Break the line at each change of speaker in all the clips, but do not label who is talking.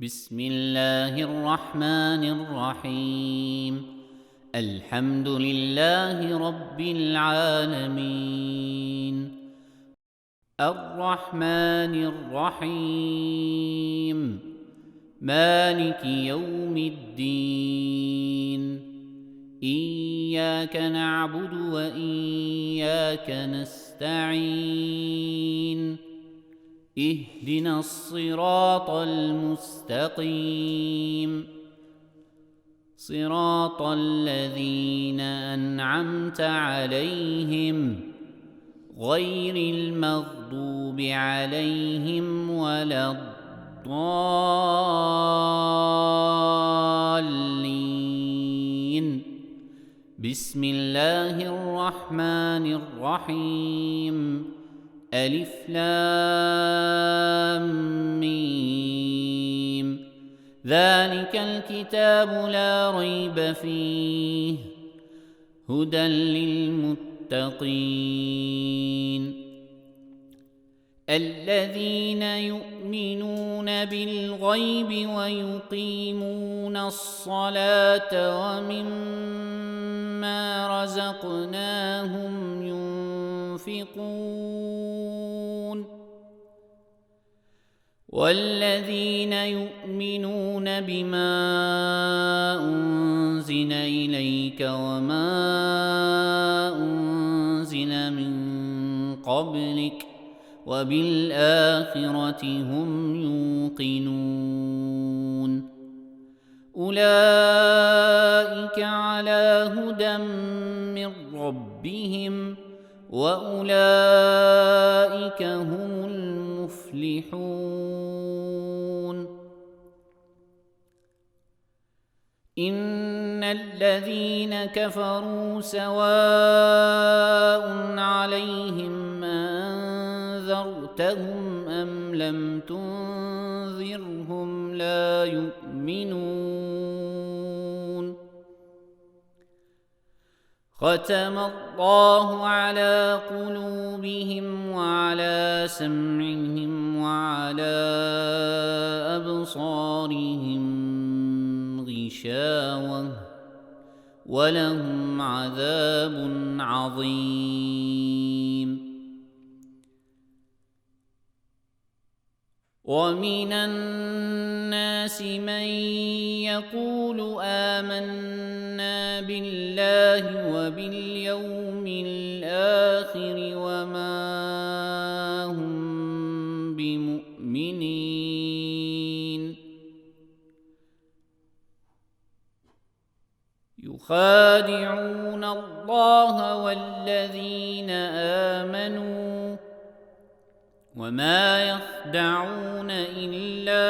بسم الله الرحمن الرحيم. الحمد لله رب العالمين، الرحمن الرحيم، مالك يوم الدين. إياك نعبد وإياك نستعين. اهدنا الصراط المستقيم، صراط الذين أنعمت عليهم غير المغضوب عليهم ولا الضالين. بسم الله الرحمن الرحيم. ألف لام ميم. ذلك الكتاب لا ريب فيه هدى للمتقين الذين يؤمنون بالغيب ويقيمون الصلاة ومما رزقناهم ينفقون والذين يؤمنون بما أنزل إليك وما أنزل من قبلك وبالآخرة هم يوقنون أولئك على هدى من ربهم وأولئك هم المفلحون. إن الذين كفروا سواء عليهم أنذرتهم أم لم تنذرهم لا يؤمنون. ختم الله على قلوبهم وعلى سمعهم وعلى أبصارهم غشاوة ولهم عذاب عظيم. ومن الناس من يقول آمنا بالله وباليوم الآخر وما هم بمؤمنين. يخادعون الله والذين آمنوا وما يخدعون إلا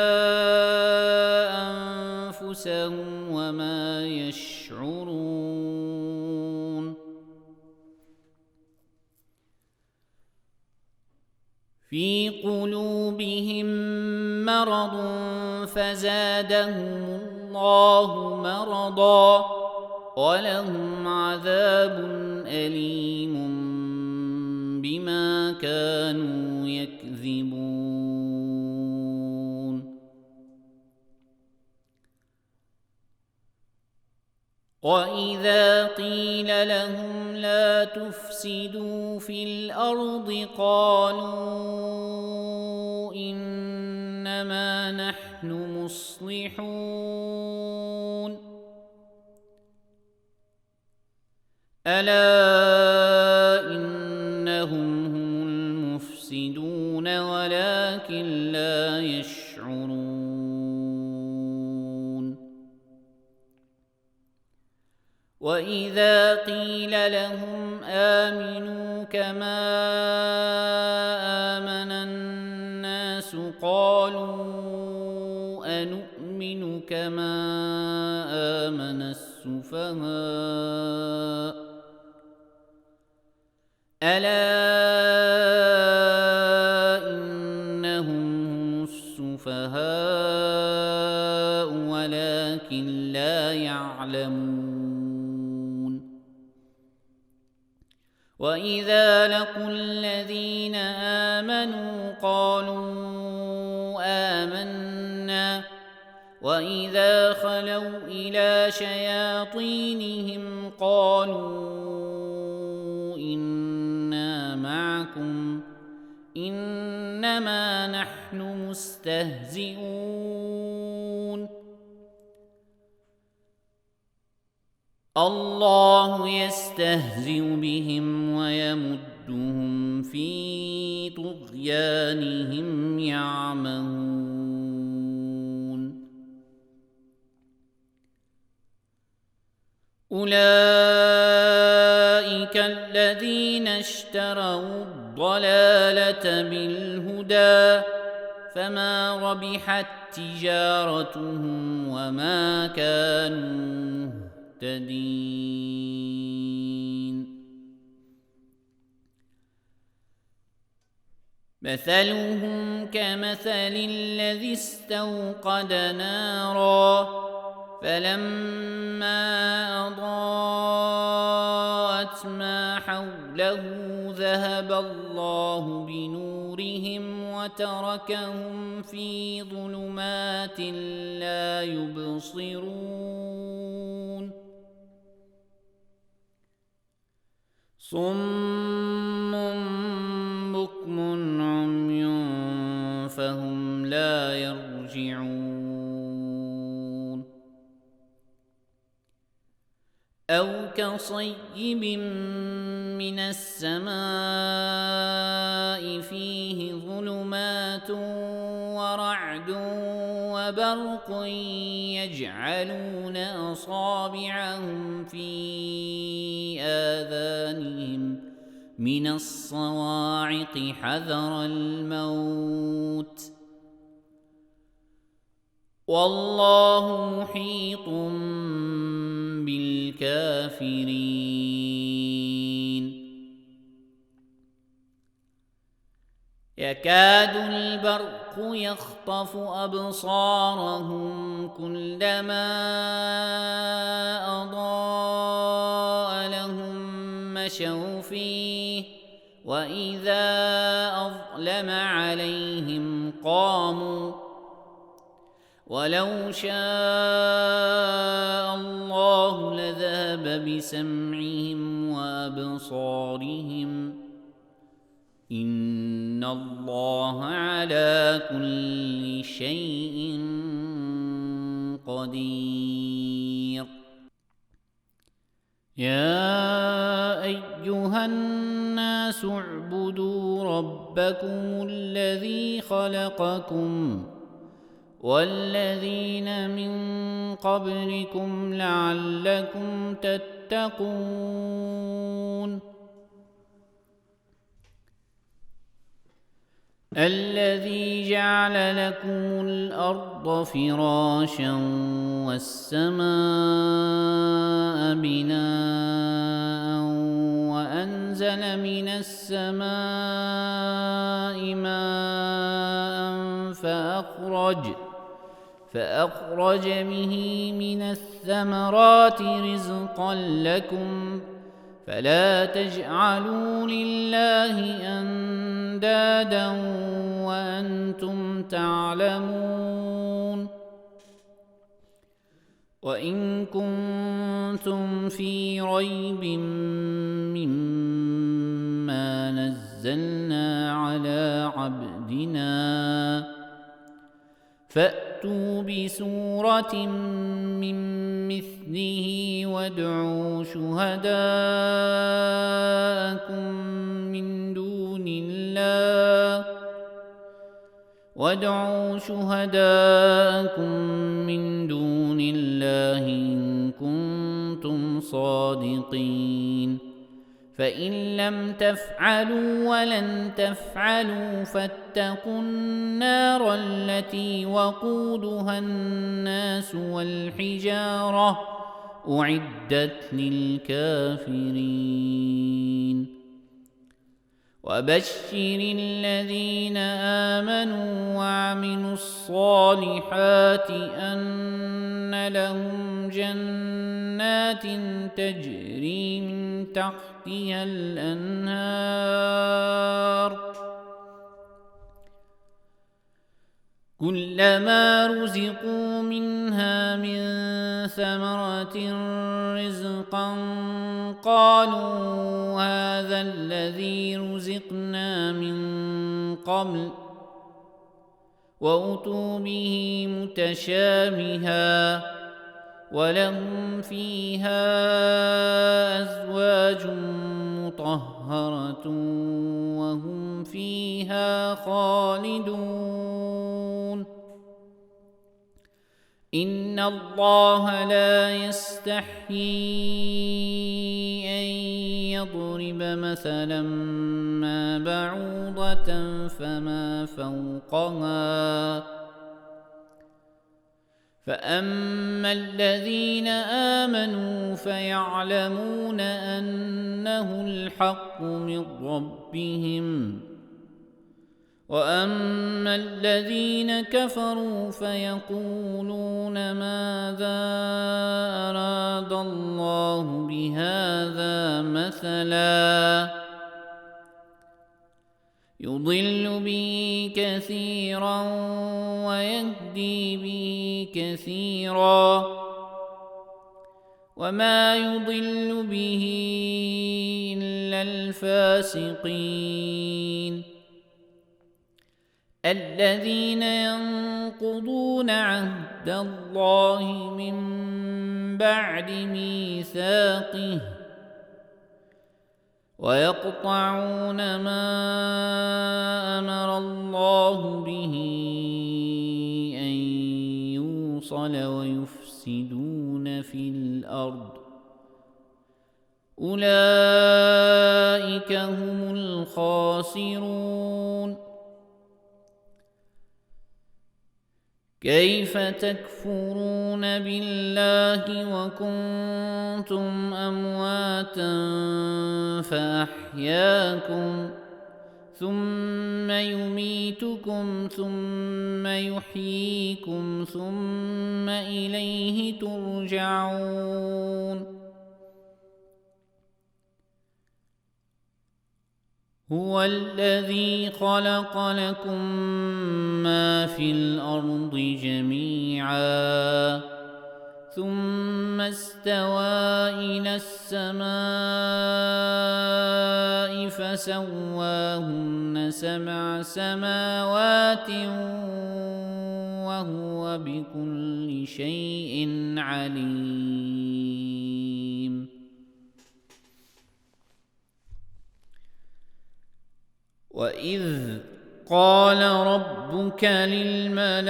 أنفسهم وما يشعرون. في قلوبهم مرض فزادهم الله مرضا ولهم عذاب أليم بما كانوا يكذبون. وإذا قيل لهم لا تفسدوا في الأرض قالوا إنما نحن مصلحون. ألا إنهم هم المفسدون ولكن لا يشعرون. وإذا قيل لهم آمنوا كما آمن الناس قالوا أنؤمن كما آمن السفهاء. ألا إنهم هم السفهاء ولكن لا يعلمون. وإذا لقوا الذين آمنوا قالوا آمنا وإذا خلوا إلى شياطينهم قالوا إنا معكم إنما نحن مستهزئون الله يستهزئ بهم ويمدهم في طغيانهم يعمهون أولئك الذين اشتروا الضلالة بالهدى فما ربحت تجارتهم وما كانوا مهتدين مثلهم كمثل الذي استوقد نارا فلما أضاءت ما حوله ذهب الله بنورهم وتركهم في ظلمات لا يبصرون صم بكم عمي فهم لا يرجعون أو كصيب من السماء فيه ظلمات ورعد وبرق يجعلون أصابعهم في آذانهم من الصواعق حذر الموت والله محيط بالكافرين يكاد البرق يخطف أبصارهم كلما أضاء لهم مشوا فيه وإذا أظلم عليهم قاموا ولو شاء الله لذهب بسمعهم وأبصارهم إن الله على كل شيء قدير يا أيها الناس اعبدوا ربكم الذي خلقكم والذين من قبلكم لعلكم تتقون الذي جعل لكم الأرض فراشا والسماء بناء وأنزل من السماء ماء فأخرج به من الثمرات رزقا لكم فلا تجعلوا لله أندادا وأنتم تعلمون وإن كنتم في ريب مما نزلنا على عبدنا فأتوا بسورة من مثله وادعوا شهداءكم من دون الله إن كنتم صادقين فإن لم تفعلوا ولن تفعلوا فاتقوا النار التي وقودها الناس والحجارة أعدت للكافرين وبشر الذين آمنوا وعملوا الصالحات أن لهم جنات تجري من تحتها الأنهار كلما رزقوا منها من ثمرة رزقا قالوا هذا الذي رزقنا من قبل وأتوا به متشابها ولهم فيها أزواج مطهرة وهم فيها خالدون إن الله لا يستحيي أن يضرب مثلا ما بعوضة فما فوقها فأما الذين آمنوا فيعلمون أنه الحق من ربهم وأما الذين كفروا فيقولون ماذا أراد الله بهذا مثلا يضل به كثيرا ويهدي به كثيرا وما يضل به إلا الفاسقين الذين ينقضون عهد الله من بعد ميثاقه ويقطعون ما أمر الله به أن يوصل ويفسدون في الأرض أولئك هم الخاسرون كيف تكفرون بالله وكنتم أمواتا فأحياكم ثم يميتكم ثم يحييكم ثم إليه ترجعون هو الذي خلق لكم ما في الأرض جميعا ثم استوى إلى السماء فسواهن 7 سماوات وهو بكل شيء عليم وإذ قال ربك للملائكة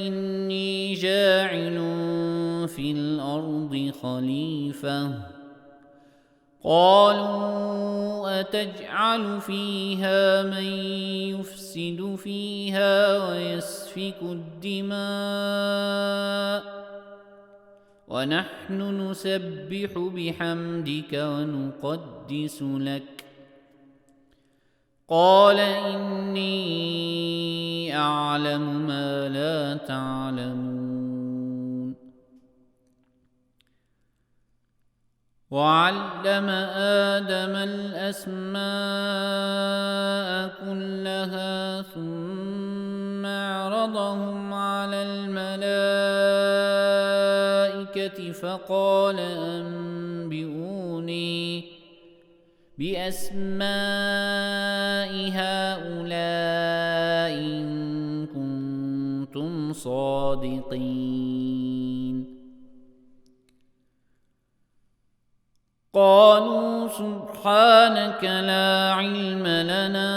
إني جاعل في الأرض خليفة قالوا أتجعل فيها من يفسد فيها ويسفك الدماء ونحن نسبح بحمدك ونقدس لك قال إني أعلم ما لا تعلمون وعلم آدم الأسماء كلها ثم عرضهم على الملائكة فقال أنبئوني بأسماء هؤلاء إن كنتم صادقين قالوا سبحانك لا علم لنا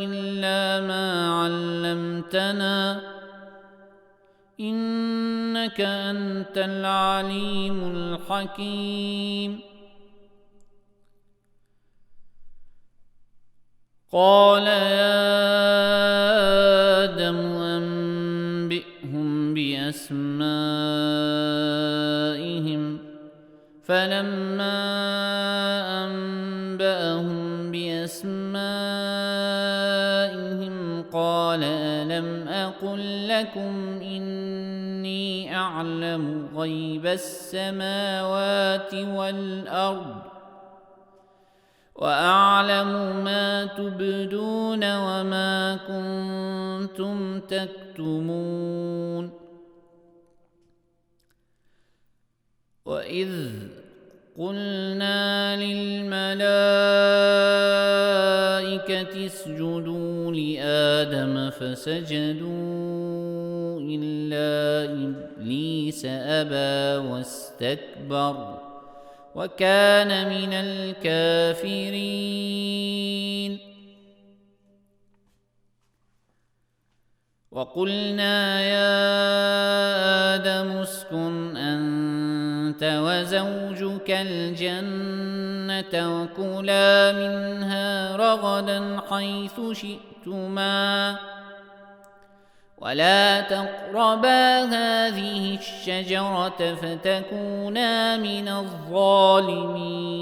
إلا ما علمتنا إنك أنت العليم الحكيم قال يا آدم أنبئهم بأسمائهم فلما أنبأهم بأسمائهم قال ألم أقل لكم إني أعلم غيب السماوات والأرض وأعلم ما تبدون وما كنتم تكتمون. وإذ قلنا للملائكة اسجدوا لآدم فسجدوا إلا إبليس أبى واستكبر وكان من الكافرين. وقلنا يا آدم اسكن أنت وزوجك الجنة وكلا منها رغدا حيث شئتما ولا تقربا هذه الشجرة فتكونا من الظالمين.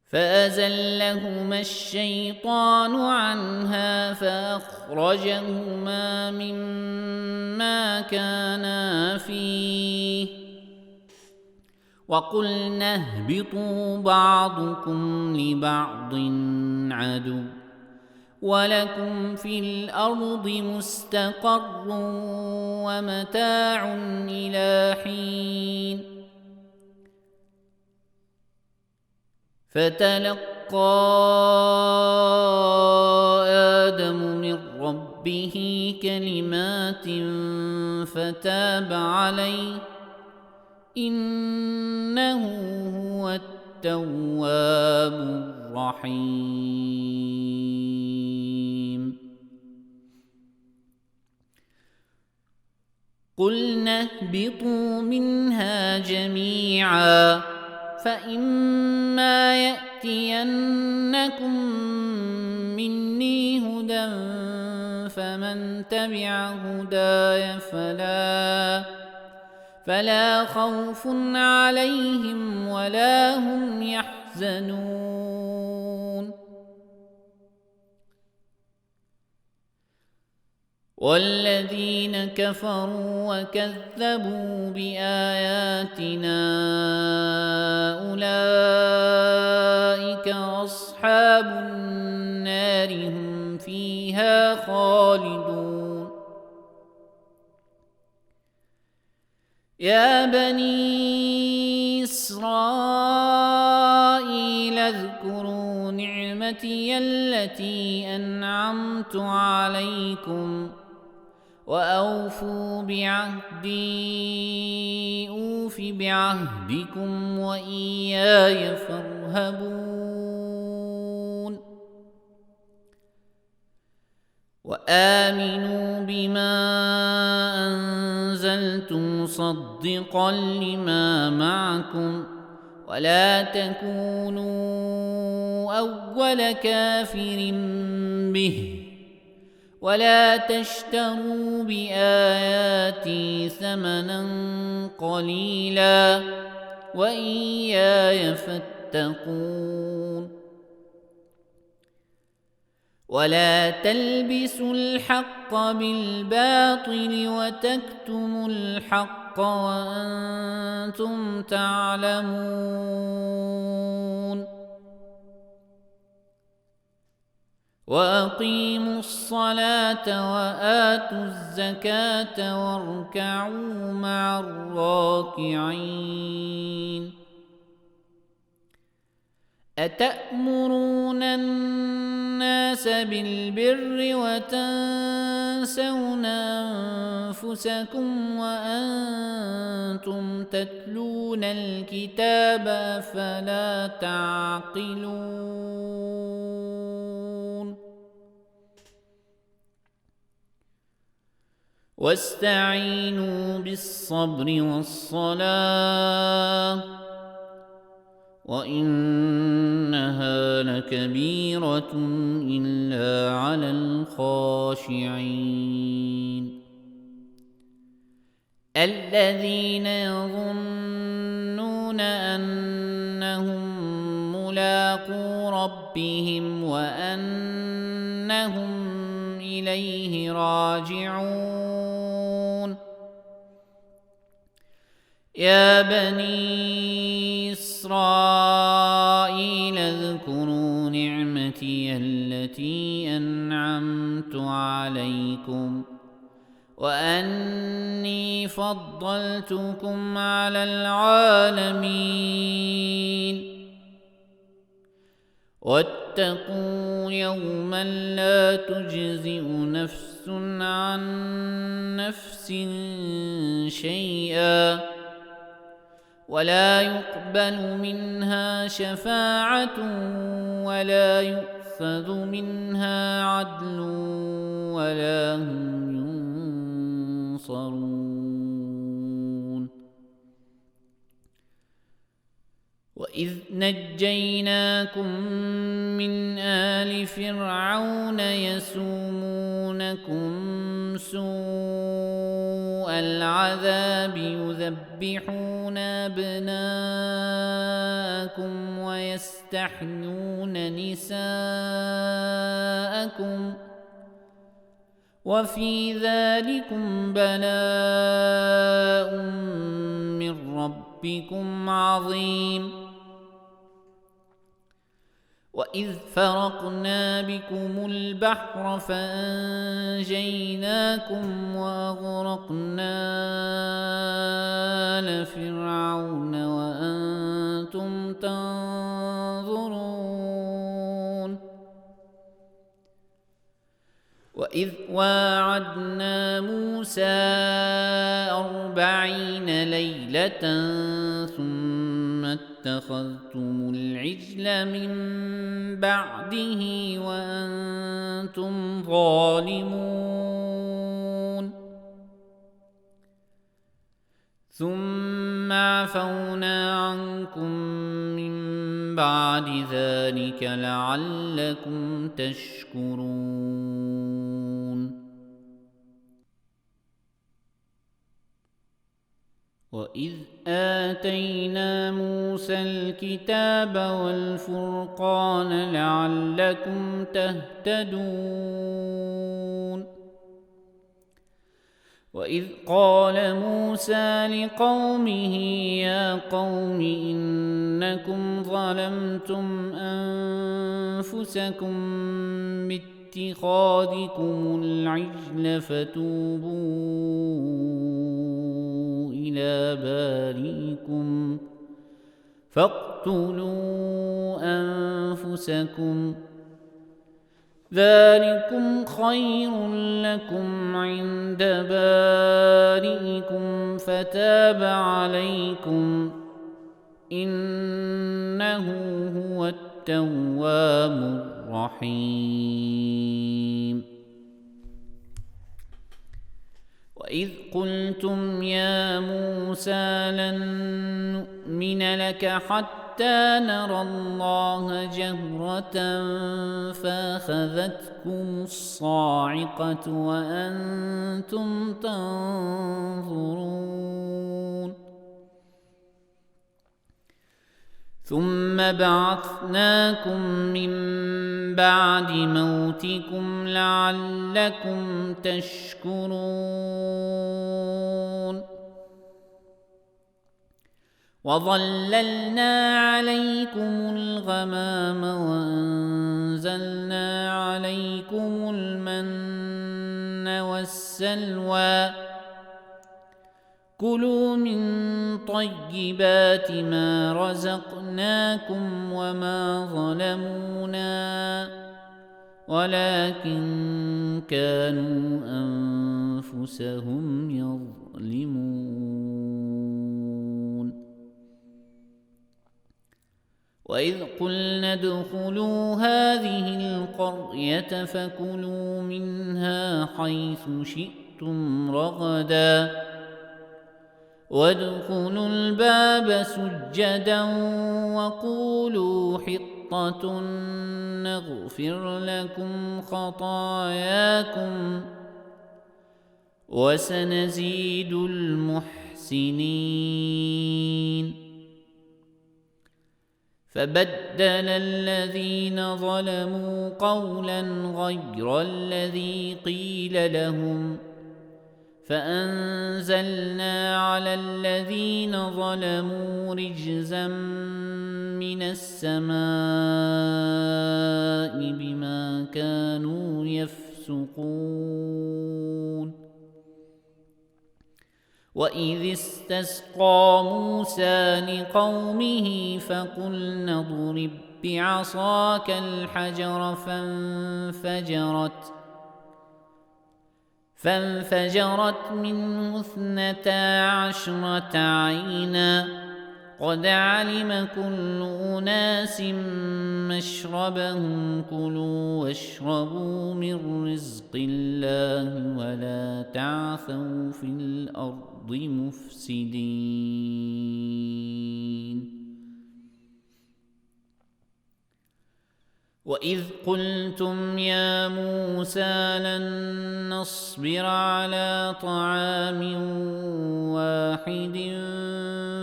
فأزلهما الشيطان عنها فأخرجهما مما كانا فيه وقلنا اهبطوا بعضكم لبعض عدو ولكم في الأرض مستقر ومتاع إلى حين. فتلقى آدم من ربه كلمات فتاب عليه إنه هو التواب الرحيم. قلنا اهبطوا منها جميعا فإما يأتينكم مني هدى فمن تبع هداي فلا خوف عليهم ولا هم يحزنون. والذين كفروا وكذبوا بآياتنا أولئك أصحاب النار هم فيها خالدون. يا بني إسرائيل اذكروا نعمتي التي أنعمت عليكم وأوفوا بعهدي أوف بعهدكم وإياي فارهبون. وآمنوا بما أنزلت مصدقا لما معكم ولا تكونوا أول كافر به ولا تشتروا بآياتي ثمنا قليلا وإياي فاتقون. ولا تلبسوا الحق بالباطل وتكتموا الحق وأنتم تعلمون. وأقيموا الصلاة وآتوا الزكاة واركعوا مع الراكعين. أتأمرون الناس بالبر وتنسون أنفسكم وأنتم تتلون الكتاب أفلا تعقلون. واستعينوا بالصبر والصلاة وإنها لكبيرة إلا على الخاشعين الذين يظنون أنهم ملاقو ربهم وأنهم إليه راجعون. يا بني إسرائيل اذكروا نعمتي التي أنعمت عليكم وأني فضلتكم على العالمين واتقوا يوما لا تجزئ نفس عن نفس شيئا ولا يقبل منها شفاعة ولا يؤخذ منها عدل ولا هم ينصرون وإذ نجيناكم من آل فرعون يسومونكم سوء العذاب يذبحون أبناءكم ويستحيون نساءكم وفي ذلكم بلاء من ربكم عظيم وإذ فرقنا بكم البحر فأنجيناكم وأغرقنا آل فرعون وأنتم تنظرون وإذ واعدنا موسى 40 ليلة ثم اتخذتم العجل من بعده وأنتم ظالمون ثم عفونا عنكم من بعد ذلك لعلكم تشكرون وإذ آتينا موسى الكتاب والفرقان لعلكم تهتدون وإذ قال موسى لقومه يا قوم إنكم ظلمتم أنفسكم باتخاذكم العجل فتوبوا إلى بارئكم فاقتلوا أنفسكم ذلكم خير لكم عند بارئكم فتاب عليكم إنه هو التواب الرحيم وإذ قلتم يا موسى لن نؤمن لك حتى نرى الله جهرة فأخذتكم الصاعقة وأنتم تنظرون ثم بعثناكم من بعد موتكم لعلكم تشكرون وظللنا عليكم الغمام وأنزلنا عليكم المن والسلوى كلوا من طيبات ما رزقناكم وما ظلمونا ولكن كانوا أنفسهم يظلمون وإذ قلنا ادخلوا هذه القرية فكلوا منها حيث شئتم رغدا وادخلوا الباب سجدا وقولوا حطة نغفر لكم خطاياكم وسنزيد المحسنين فبدل الذين ظلموا قولا غير الذي قيل لهم فأنزلنا على الذين ظلموا رجزا من السماء بما كانوا يفسقون وإذ استسقى موسى لقومه فقلنا اضرب بعصاك الحجر فانفجرت منه 12 عينا قد علم كل أناس مشربهم كلوا واشربوا من رزق الله ولا تعثوا في الأرض مفسدين وإذ قلتم يا موسى لن نصبر على طعام واحد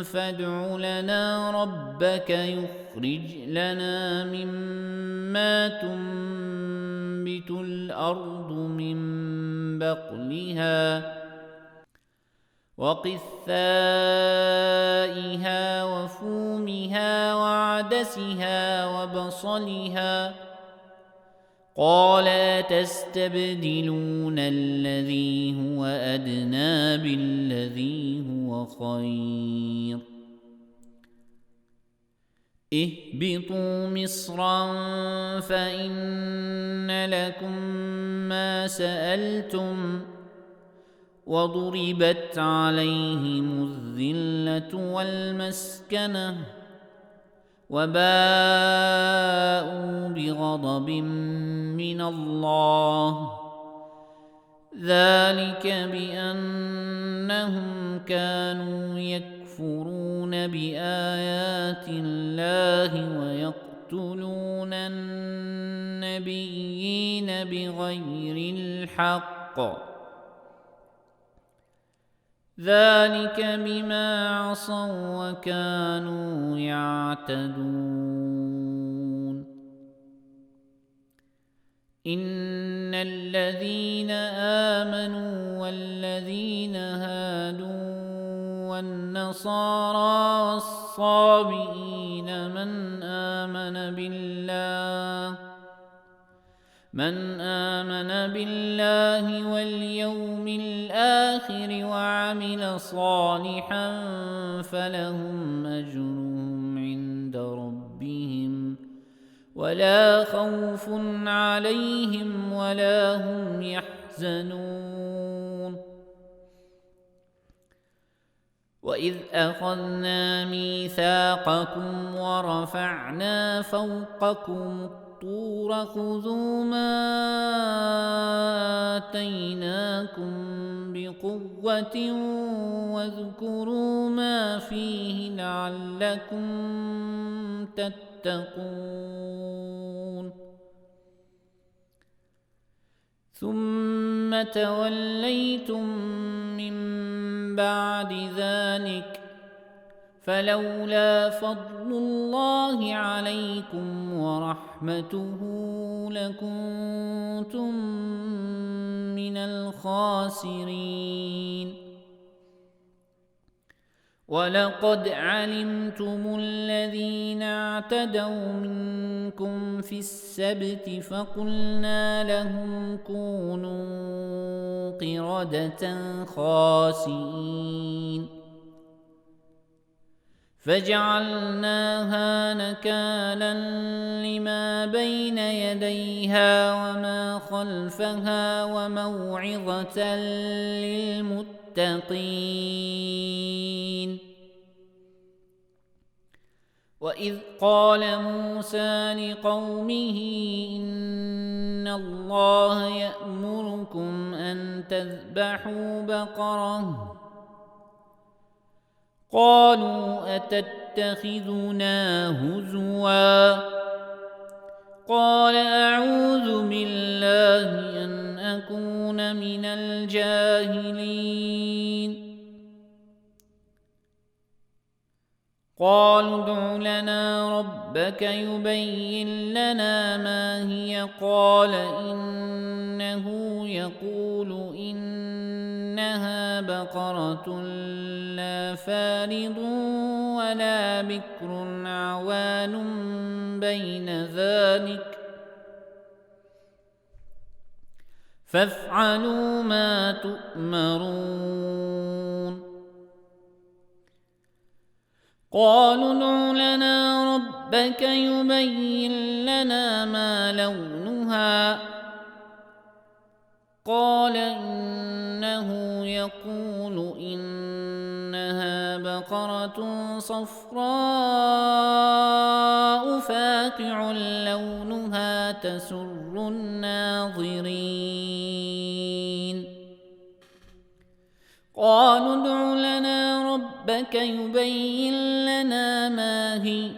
فادع لنا ربك يخرج لنا مما تنبت الأرض من بقلها وقثائها وفومها وعدسها وبصلها قال تستبدلون الذي هو أدنى بالذي هو خير اهبطوا مصرا فإن لكم ما سألتم وضربت عليهم الذلة والمسكنة وباءوا بغضب من الله ذلك بأنهم كانوا يكفرون بآيات الله ويقتلون النبيين بغير الحق ذلك بما عصوا وكانوا يعتدون إن الذين آمنوا والذين هادوا والنصارى والصابئين من آمن بالله واليوم الآخر وعمل صالحا فلهم أجرهم عند ربهم ولا خوف عليهم ولا هم يحزنون وإذ أخذنا ميثاقكم ورفعنا فوقكم الطور خذوا ما آتيناكم بقوة واذكروا ما فيه لعلكم تتقون ثم توليتم من بعد ذلك فلولا فضل الله عليكم ورحمته لكنتم من الخاسرين ولقد علمتم الذين اعتدوا منكم في السبت فقلنا لهم كونوا قردة خاسئين فجعلناها نكالا لما بين يديها وما خلفها وموعظة للمتقين وإذ قال موسى لقومه إن الله يأمركم أن تذبحوا بقرة قالوا أتتخذنا هزوا قال أعوذ بالله أن أكون من الجاهلين قالوا ادع لنا ربك يبين لنا ما هي قال إنه يقول إنها بقرة لا فارض ولا بكر عوان بين ذلك فافعلوا ما تؤمرون قالوا ادع لنا ربك يبين لنا ما لونها قال إنه يقول إنها بقرة صفراء فاقع لونها تسر الناظرين قالوا ادع لنا ربك يبين لنا ما هي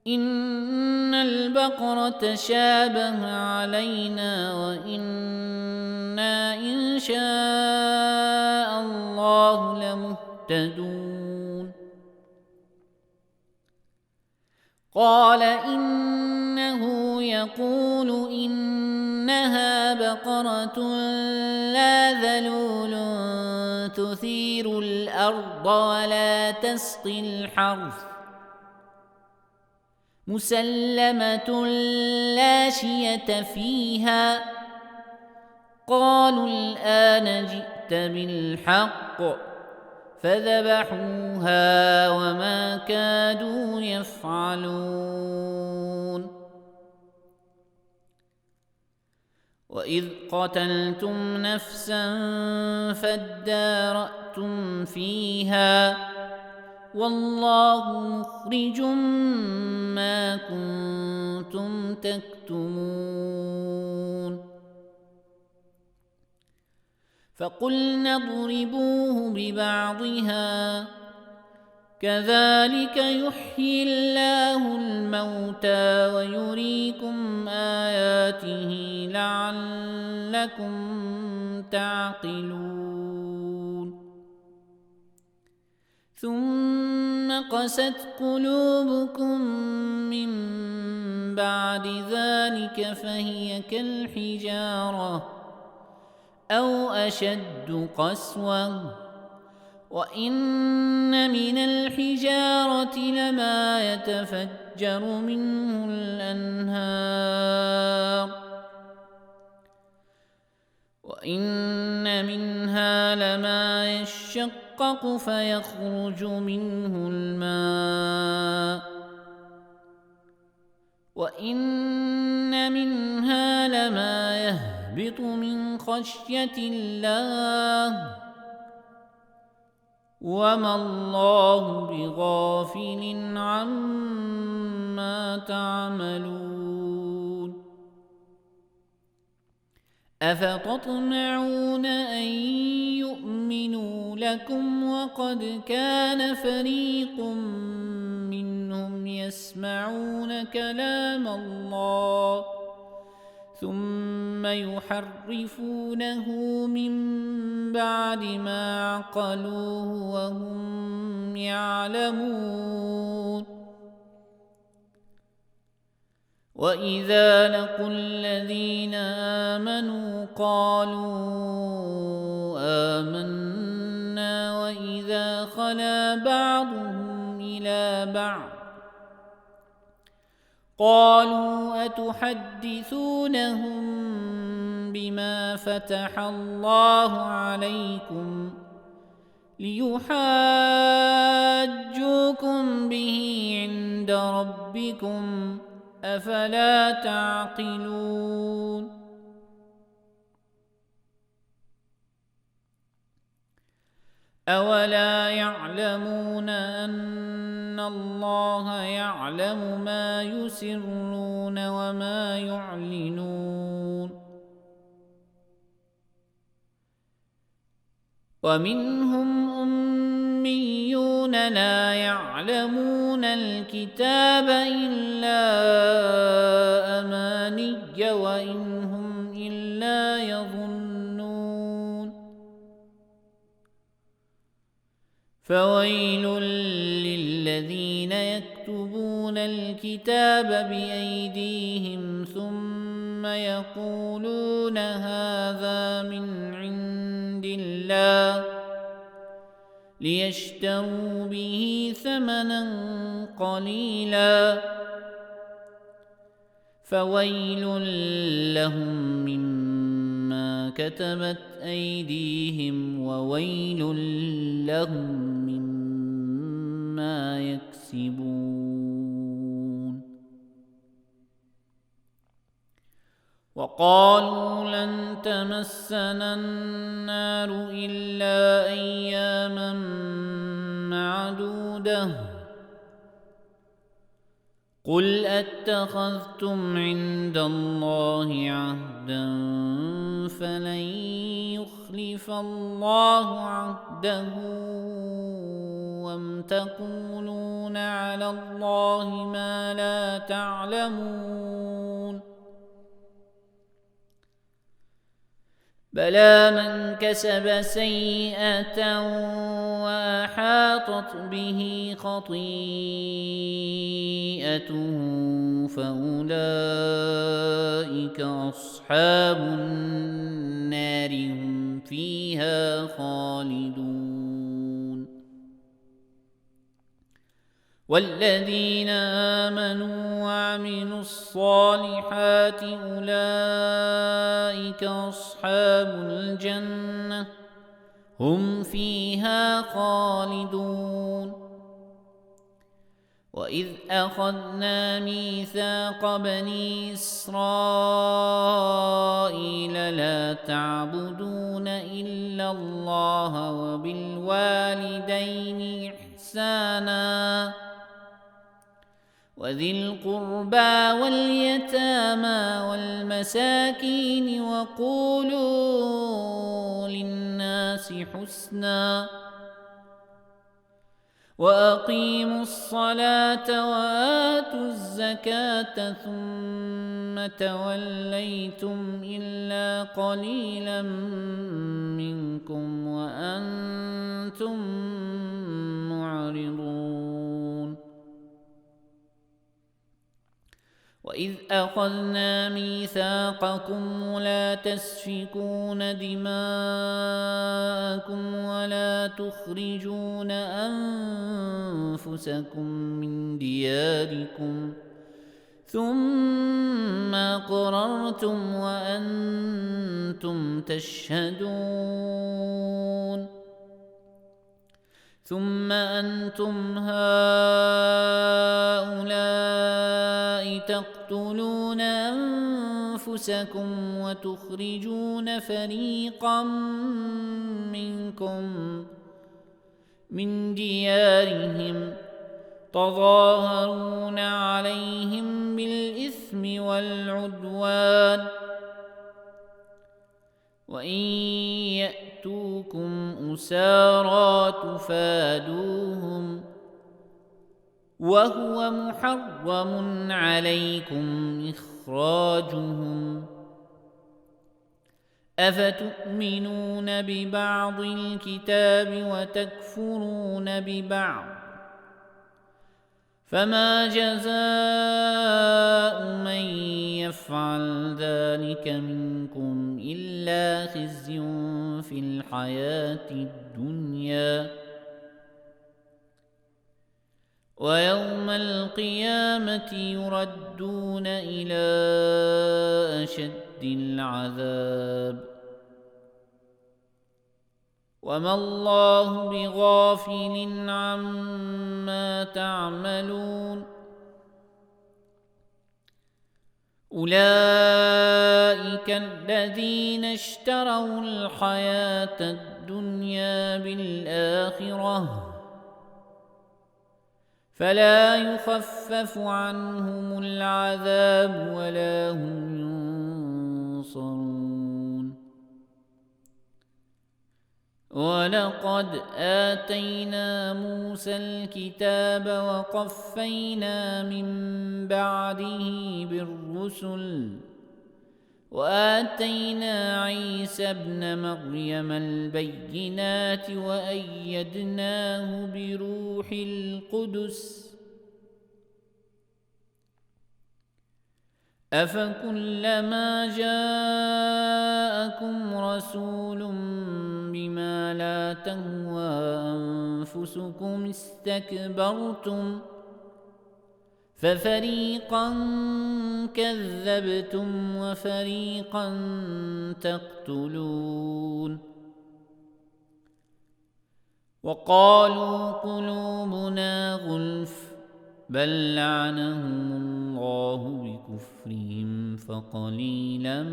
إن البقرة شابه علينا وإنا إن شاء الله لمهتدون قال إنه يقول إنها بقرة لا ذلول تثير الأرض ولا تسقي الحرث مسلمة لا شية فيها قالوا الآن جئت بالحق فذبحوها وما كادوا يفعلون وإذ قتلتم نفسا فادارأتم فيها والله مخرج ما كنتم تكتمون فقلنا اضربوه ببعضها كذلك يحيي الله الموتى ويريكم آياته لعلكم تعقلون ثم قست قلوبكم من بعد ذلك فهي كالحجارة أو أشد قسوة وإن من الحجارة لما يتفجر منه الأنهار وإن منها لما يشقق فيخرج منه الماء وإن منها لما يهبط من خشية الله وما الله بغافل عما تعملون أفتطمعون أن يؤمنوا لكم وقد كان فريق منهم يسمعون كلام الله ثم يحرفونه من بعد ما عقلوه وهم يعلمون وإذا لقوا الذين آمنوا قالوا آمنا وإذا خلا بعضهم إلى بعض قالوا أتحدثونهم بما فتح الله عليكم ليحاجوكم به عند ربكم أفلا تعقلون أولا يعلمون أن الله يعلم ما يسرون وما يعلنون ومنهم أميون لا يعلمون الكتاب إلا أماني وإن هم إلا يظنون فويل للذين يكتبون الكتاب بأيديهم ثم يقولون هذا من عند الله ليشتروا به ثمنا قليلا فويل لهم مما كتبت أيديهم وويل لهم مما يكسبون. وقالوا لن تمسنا النار إلا أياما معدودة قل أتخذتم عند الله عهدا فلن يخلف الله عهده أم تقولون على الله ما لا تعلمون بلى من كسب سيئة وأحاطت به خطيئته فأولئك أصحاب النار هم فيها خالدون. والذين آمنوا وعملوا الصالحات أولئك أصحاب الجنة هم فيها خالدون. وإذ أخذنا ميثاق بني إسرائيل لا تعبدون إلا الله وبالوالدين إحسانا وذي القربى واليتامى والمساكين وقولوا للناس حسنا وأقيموا الصلاة وآتوا الزكاة ثم توليتم إلا قليلا منكم وأنتم معرضون. وإذ أخذنا ميثاقكم لا تسفكون دماءكم ولا تخرجون أنفسكم من دياركم ثم أقررتم وأنتم تشهدون ثم أنتم هؤلاء تقتلون أنفسكم وتخرجون فريقا منكم من ديارهم تظاهرون عليهم بالإثم والعدوان وإن يأتوكم أسارى تفادوهم وهو محرم عليكم إخراجهم أفتؤمنون ببعض الكتاب وتكفرون ببعض فما جزاء من يفعل ذلك منكم إلا خزي في الحياة الدنيا ويوم القيامة يردون إلى أشد العذاب وما الله بغافل عما تعملون أولئك الذين اشتروا الحياة الدنيا بالآخرة فلا يخفف عنهم العذاب ولا هم ينصرون ولقد آتينا موسى الكتاب وقفينا من بعده بالرسل وآتينا عيسى ابن مريم البينات وأيدناه بروح القدس أفكلما جاءكم رسول بما لا تهوى أنفسكم استكبرتم ففريقا كذبتم وفريقا تقتلون وقالوا قلوبنا غلف بل لعنهم الله بكفرهم فقليلا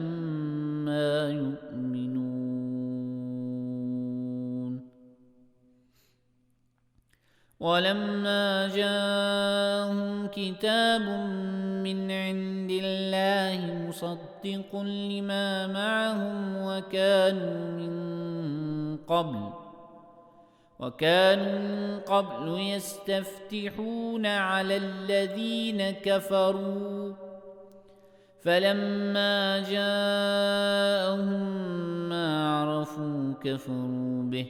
ما يؤمنون ولما جاءهم كتاب من عند الله مصدق لما معهم وكانوا من قبل يستفتحون على الذين كفروا فلما جاءهم ما عرفوا كفروا به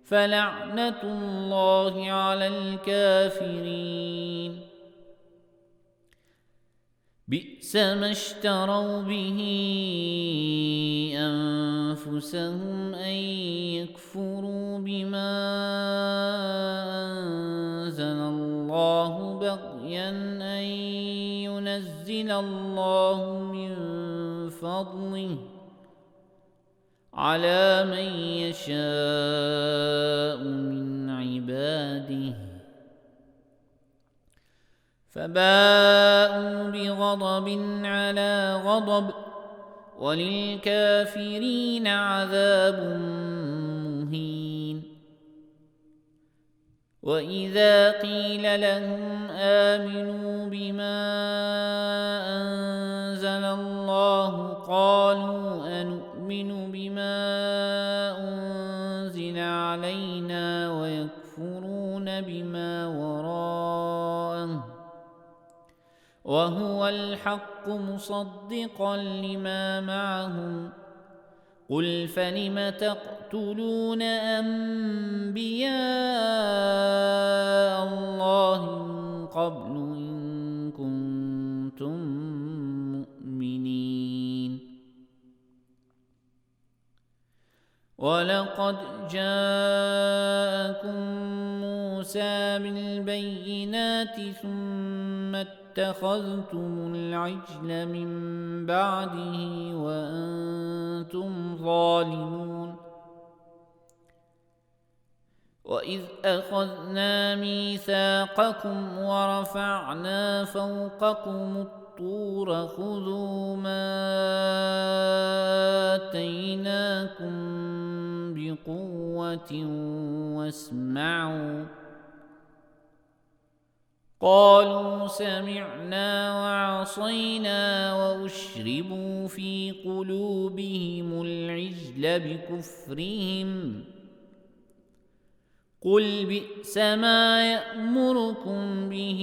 فلعنة الله على الكافرين بئس ما اشتروا به أنفسهم أن يكفروا بما أنزل الله بغيا أن ينزل الله من فضله على من يشاء من عباده فباءوا بغضب على غضب وللكافرين عذاب مهين وإذا قيل لهم آمنوا بما أنزل الله قالوا أنؤمن بما أنزل علينا ويكفرون بما وراءه وهو الحق مصدقا لما معهم قل فلم تقتلون أنبياء الله من قبل إن كنتم مؤمنين ولقد جاءكم موسى بالبينات ثم اتخذتم العجل من بعده وأنتم ظالمون وإذ أخذنا ميثاقكم ورفعنا فوقكم الطور خذوا ما آتيناكم بقوة واسمعوا قالوا سمعنا وعصينا وأشربوا في قلوبهم العجل بكفرهم قل بئس ما يأمركم به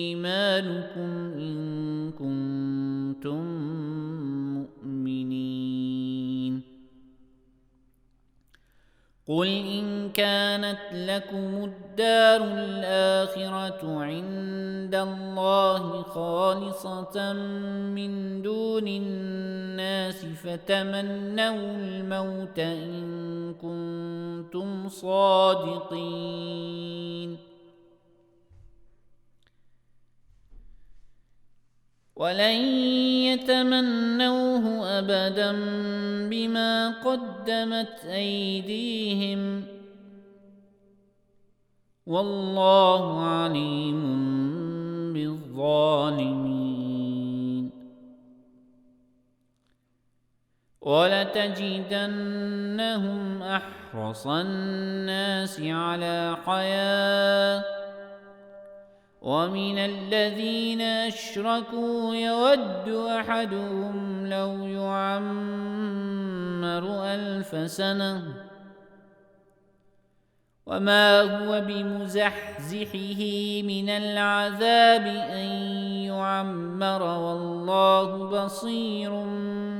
إيمانكم إن كنتم مؤمنين قل إن كانت لكم الدار الآخرة عند الله خالصة من دون الناس فتمنوا الموت إن كنتم صادقين ولن يتمنوه أبدا بما قدمت أيديهم والله عليم بالظالمين ولتجدنهم أحرص الناس على حياة ومن الذين أشركوا يود أحدهم لو يعمر 1000 سنة وما هو بمزحزحه من العذاب أن يعمر والله بصير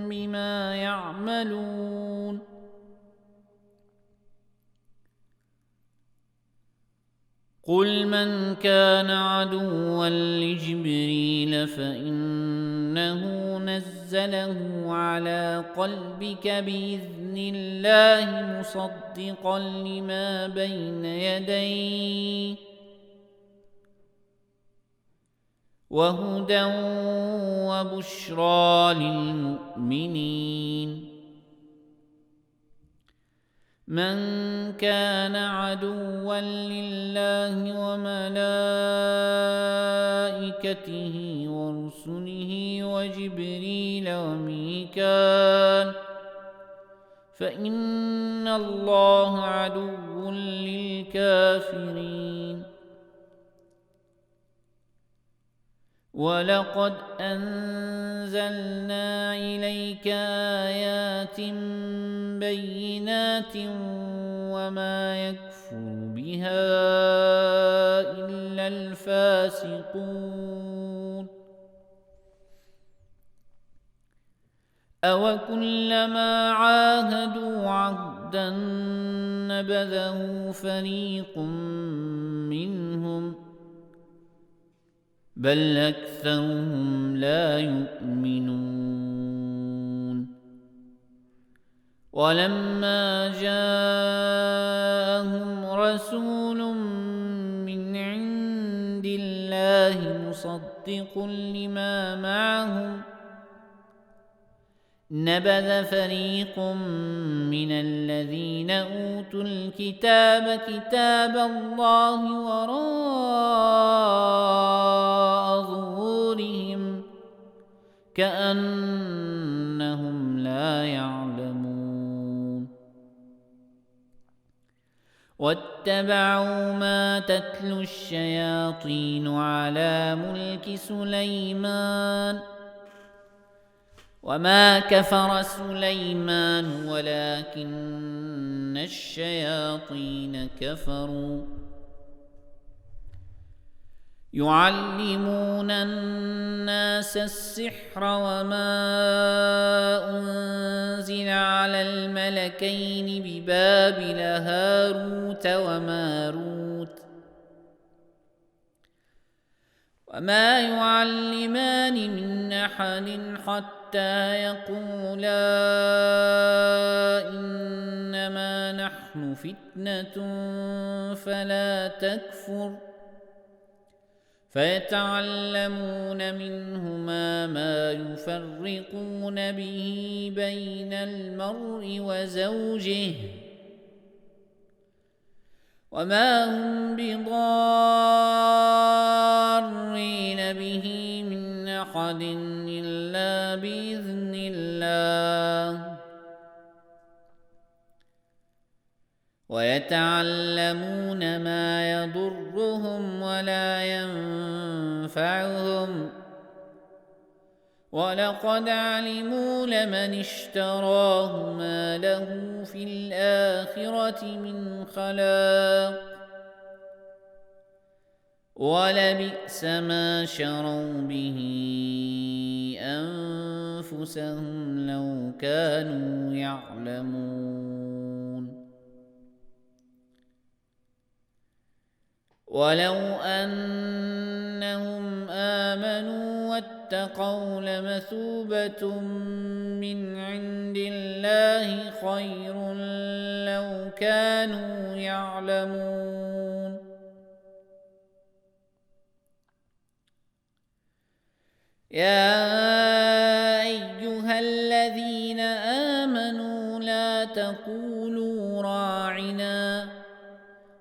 بما يعملون قل من كان عدوا لجبريل فإنه نزله على قلبك بإذن الله مصدقا لما بين يديه وهدى وبشرى للمؤمنين من كان عدوا لله وملائكته ورسله وجبريل وميكال فإن الله عدو للكافرين ولقد أنزلنا إليك آيات بينات وما يكفر بها إلا الفاسقون أوكلما عاهدوا عهدا نبذه فريق منهم بل أكثرهم لا يؤمنون ولما جاءهم رسول من عند الله مصدق لما معهم نبذ فريق من الذين أوتوا الكتاب كتاب الله وراء ظهورهم كأنهم لا يعلمون واتبعوا ما تتلو الشياطين على ملك سليمان وما كفر سليمان ولكن الشياطين كفروا يعلمون الناس السحر وما أنزل على الملكين ببابل هاروت وماروت وما يعلمان من أحد حتى يقولا إنما نحن فتنة فلا تكفر فيتعلمون منهما ما يفرقون به بين المرء وزوجه وما هم بضارين به من أحد إلا بإذن الله ويتعلمون ما يضرهم ولا ينفعهم ولقد علموا لمن اشتراه ما له في الآخرة من خلاق ولبئس ما شروا به أنفسهم لو كانوا يعلمون ولو أنهم آمنوا واتقوا لمثوبة من عند الله خير لو كانوا يعلمون يا أيها الذين آمنوا لا تقولوا راعنا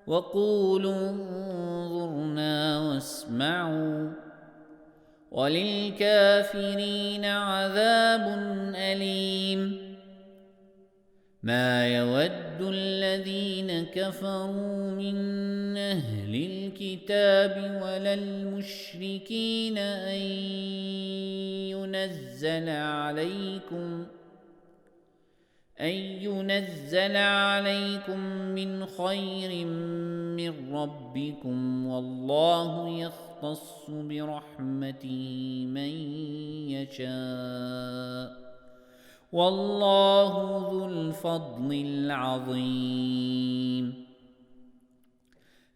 وقولوا انظرنا واسمعوا وللكافرين عذاب أليم ما يود الذين كفروا من أهل الكتاب ولا المشركين أن أن ينزل عليكم من خير من ربكم والله يختص برحمته من يشاء والله ذو الفضل العظيم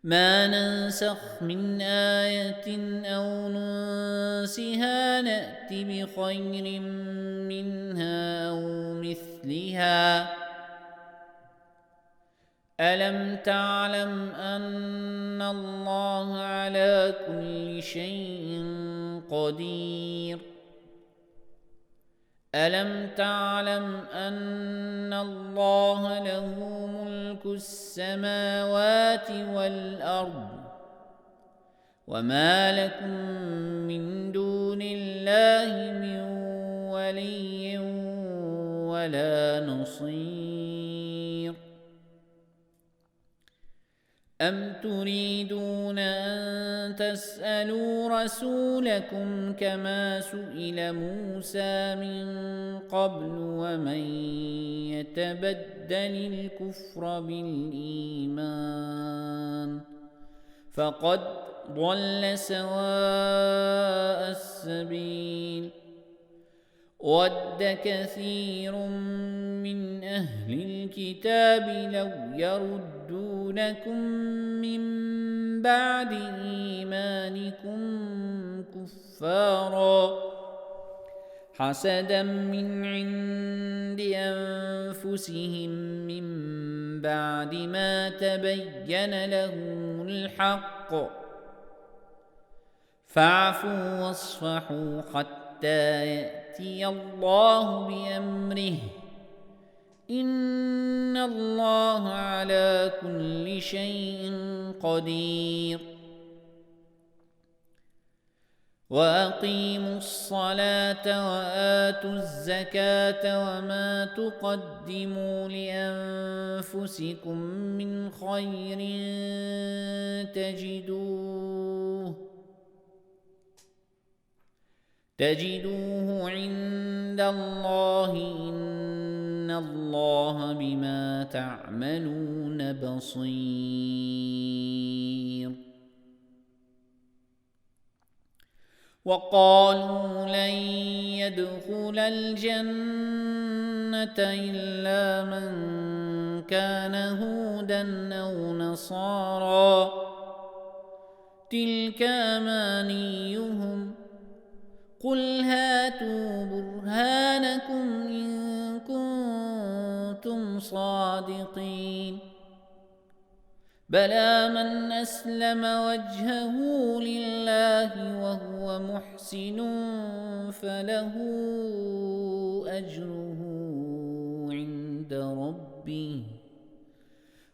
ما ننسخ من آية أو ننسها نأت بخير منها أو مثلها ألم تعلم أن الله على كل شيء قدير ألم تعلم أن الله له ملك السماوات والأرض وما لكم من دون الله من ولي ولا نصير أم تريدون أن تسألوا رسولكم كما سئل موسى من قبل ومن يتبدل الكفر بالإيمان فقد ضل سواء السبيل ود كثير من أهل الكتاب لو يردونكم من بعد إيمانكم كفارا حسدا من عند أنفسهم من بعد ما تبين لهم الحق فاعفوا واصفحوا حتى يأتي الله بأمره إن الله على كل شيء قدير وأقيموا الصلاة وآتوا الزكاة وما تقدموا لأنفسكم من خير تجدوه عند الله إن الله بما تعملون بصير وقالوا لن يدخل الجنة إلا من كان هودا أو نصارى تلك أمانيهم قل هاتوا برهانكم إن كنتم صادقين بلى من أسلم وجهه لله وهو محسن فله أجره عند ربه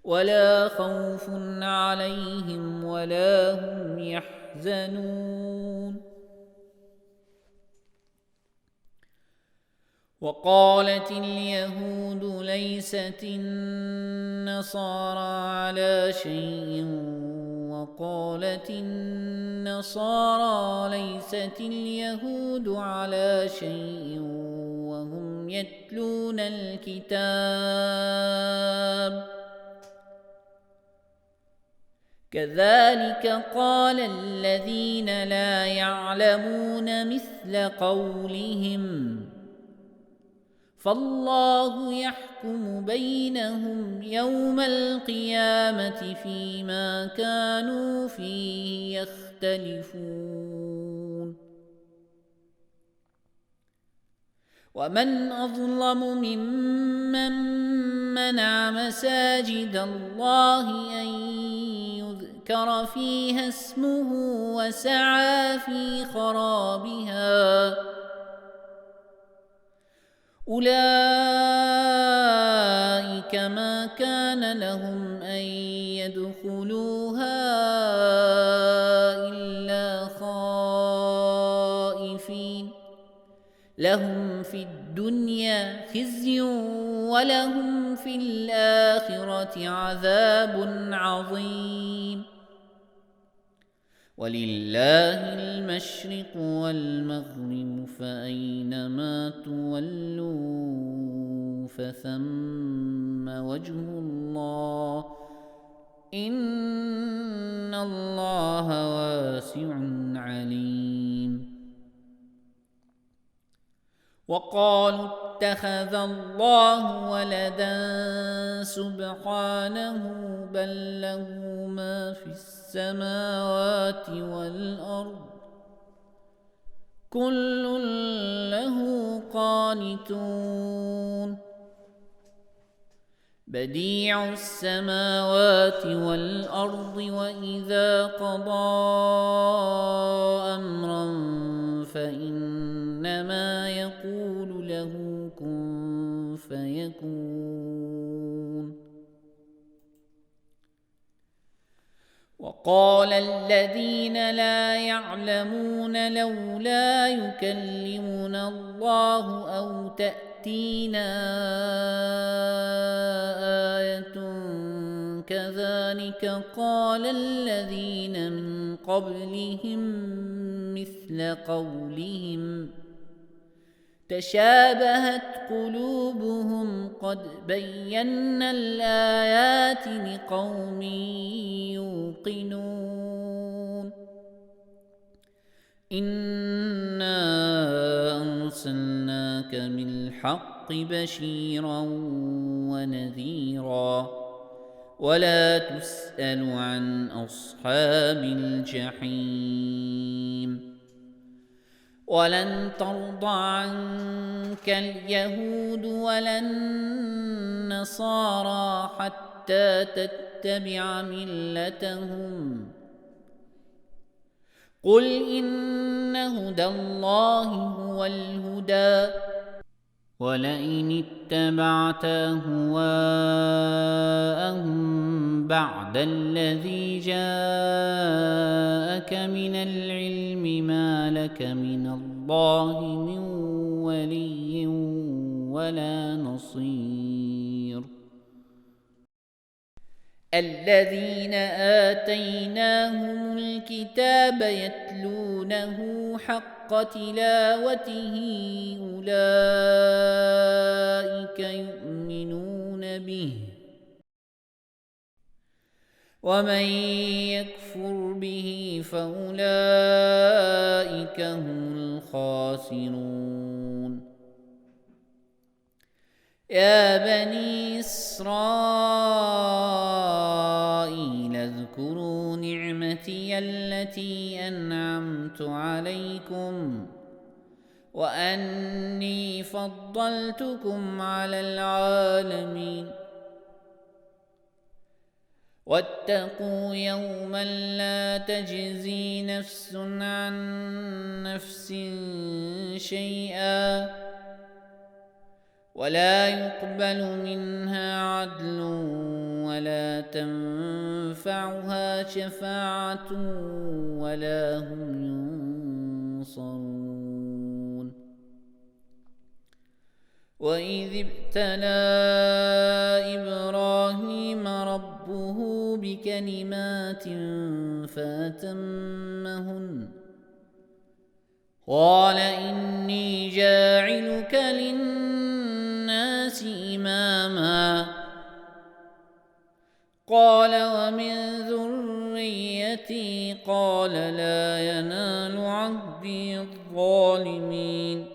ولا خوف عليهم ولا هم يحزنون وقالت اليهود ليست النصارى على شيء وقالت النصارى ليست اليهود على شيء وهم يتلون الكتاب كذلك قال الذين لا يعلمون مثل قولهم فالله يحكم بينهم يوم القيامة فيما كانوا فيه يختلفون ومن أظلم ممن منع مساجد الله أن يذكر فيها اسمه وسعى في خرابها أولئك ما كان لهم أن يدخلوها إلا خائفين لهم في الدنيا خزي ولهم في الآخرة عذاب عظيم ولله المشرق والمغرب فأينما تولوا فثم وجه الله إن الله واسع عليم. وقالوا اتخذ الله ولدا سبحانه بل له ما في السماوات والأرض كل له قانتون بديع السماوات والأرض وإذا قضى أمرا فإنما يقول له كن فيكون. وقال الذين لا يعلمون لولا يكلمنا الله أو تأتينا آية كذلك قال الذين من قبلهم مثل قولهم تشابهت قلوبهم قد بينا الآيات لقوم يوقنون إنا أرسلناك بالحق بشيرا ونذيرا ولا تسأل عن أصحاب الجحيم. ولن ترضى عنك اليهود ولا النصارى حتى تتبع ملتهم قل إن هدى الله هو الهدى ولئن اتبعت أهواءهم بعد الذي جاءك من العلم ما لك من الله من ولي ولا نصير. الذين آتيناهم الكتاب يتلونه حق تلاوته أولئك يؤمنون به ومن يكفر به فأولئك هم الخاسرون. يا بني إسرائيل اذكروا نعمتي التي أنعمت عليكم وأني فضلتكم على العالمين. واتقوا يوما لا تجزي نفس عن نفس شيئا ولا يقبل منها عدل ولا تنفعها شفاعة ولا هم ينصرون. وإذ ابتلى إبراهيم ربه بكلمات فأتمهن قال إني جاعلك للناس إماما قال ومن ذريتي قال لا ينال عهدي الظالمين.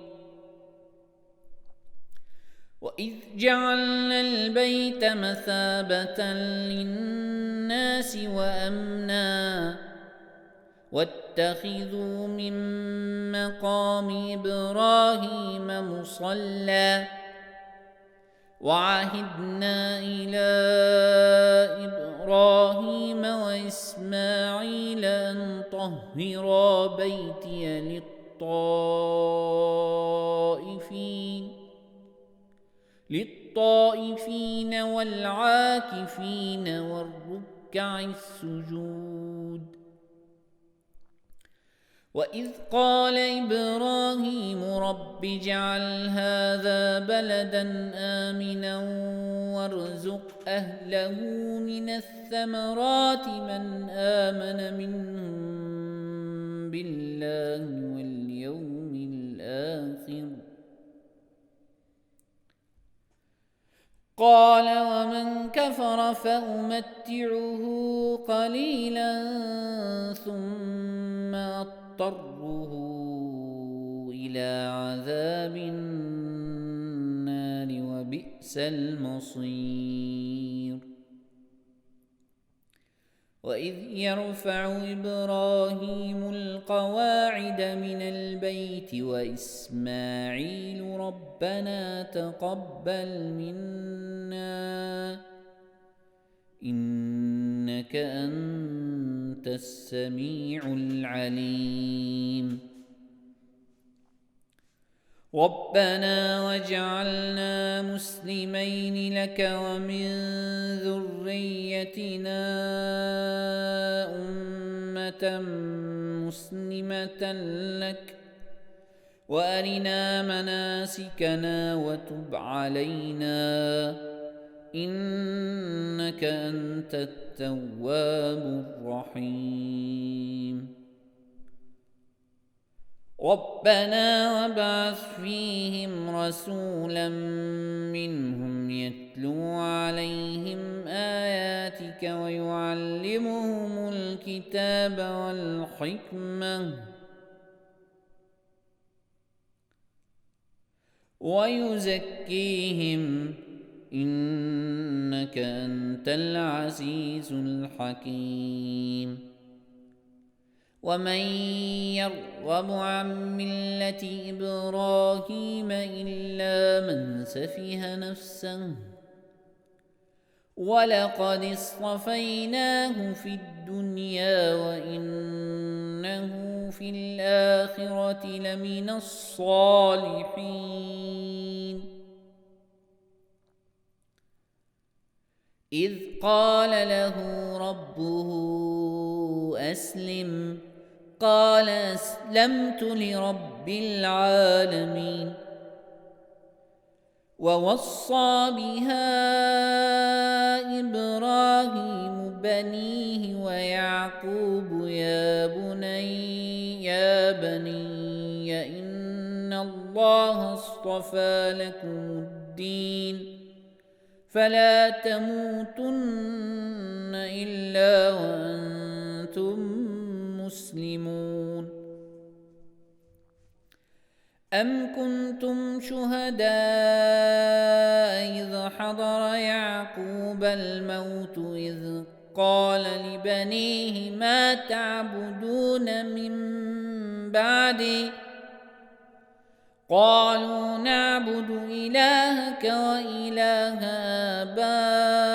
وإذ جعلنا البيت مثابة للناس وأمنا واتخذوا من مقام إبراهيم مصلى وعهدنا إلى إبراهيم وإسماعيل أن طهرا بيتي للطائفين والعاكفين والركع السجود. وإذ قال إبراهيم رب اجعل هذا بلدا آمنا وارزق أهله من الثمرات من آمن منهم بالله واليوم الآخر قال ومن كفر فأمتعه قليلا ثم أضطره إلى عذاب النار وبئس المصير. وإذ يرفع إبراهيم القواعد من البيت وإسماعيل ربنا تقبل منا إنك أنت السميع العليم. ربنا واجعلنا مسلمين لك ومن ذريتنا أمة مسلمة لك وأرنا مناسكنا وتب علينا إنك أنت التواب الرحيم. ربنا وابعث فيهم رسولا منهم يتلو عليهم آياتك ويعلمهم الكتاب والحكمة ويزكيهم إنك أنت العزيز الحكيم. ومن يرغب عن ملة إبراهيم إلا من سفه نفسه ولقد اصطفيناه في الدنيا وإنه في الآخرة لمن الصالحين. إذ قال له ربه أسلم قال أسلمت لرب العالمين. ووصى بها إبراهيم بنيه ويعقوب يا بني إن الله اصطفى لكم الدين فلا تموتن إلا وأنتم مسلمون. أم كنتم شهداء إذ حضر يعقوب الموت إذ قال لبنيه ما تعبدون من بعدي قالوا نعبد إلهك وإله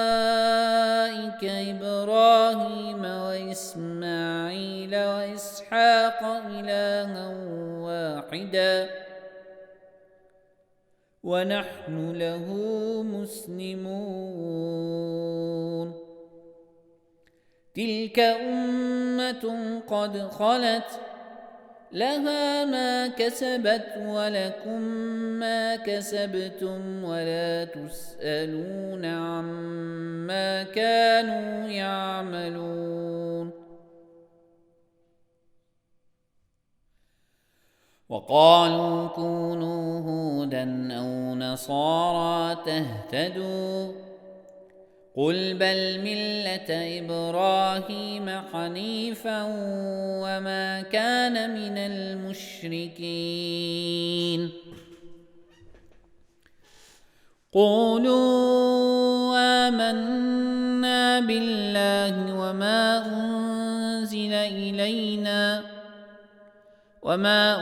آبائك إبراهيم وإسماعيل وإسحاق إلها واحدا ونحن له مسلمون. تلك أمة قد خلت لها ما كسبت ولكم ما كسبتم ولا تسألون عما كانوا يعملون. وقالوا كونوا هودا أو نصارى تهتدوا قل بل ملة إبراهيم حنيفا وما كان من المشركين. قولوا آمنا بالله وما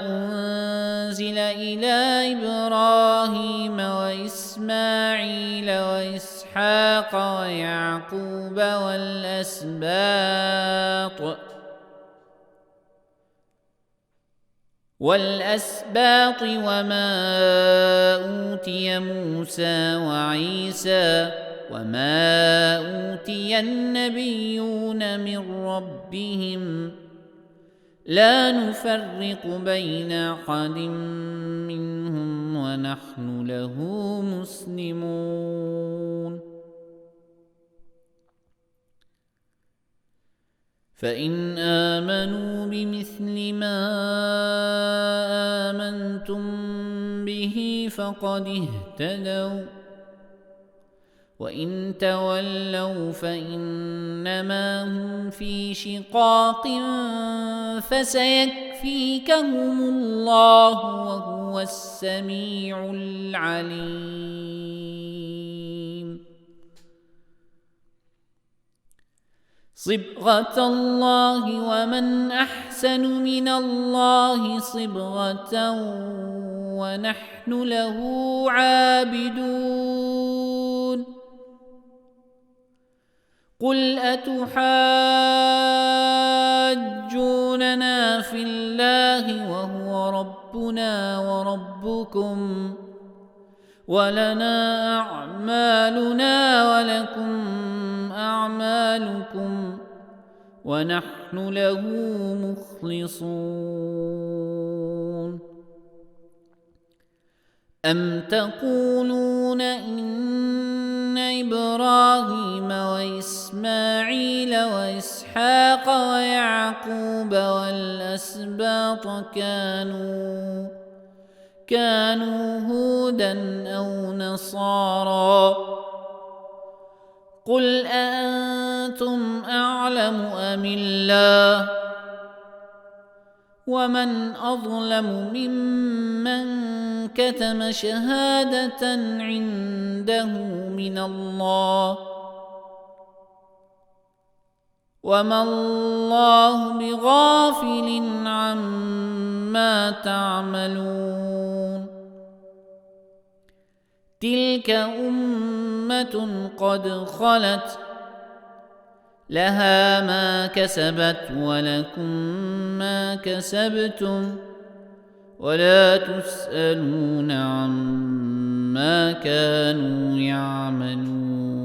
أنزل إلى إبراهيم وإسماعيل وإسحاق ويعقوب والأسباط وما أوتي موسى وعيسى وما أوتي النبيون من ربهم لا نفرق بين أحد منهم ونحن له مسلمون. فإن آمنوا بمثل ما آمنتم به فقد اهتدوا وإن تولوا فإنما هم في شقاق فسيكفيكهم الله وهو السميع العليم صبغة الله ومن أحسن من الله صبغة ونحن له عابدون قل أتحاجوننا في الله وهو ربنا وربكم ولنا أعمالنا ولكم أعمالكم ونحن له مخلصون أم تقولون إن إبراهيم وإسماعيل وإسحاق ويعقوب والأسباط كانوا هودا أو نصارى قل أأنتم أعلم أم الله ومن أظلم ممن كتم شهادة عنده من الله وما الله بغافل عما تعملون تلك أمة قد خلت لها ما كسبت ولكم ما كسبتم ولا تسألون عما كانوا يعملون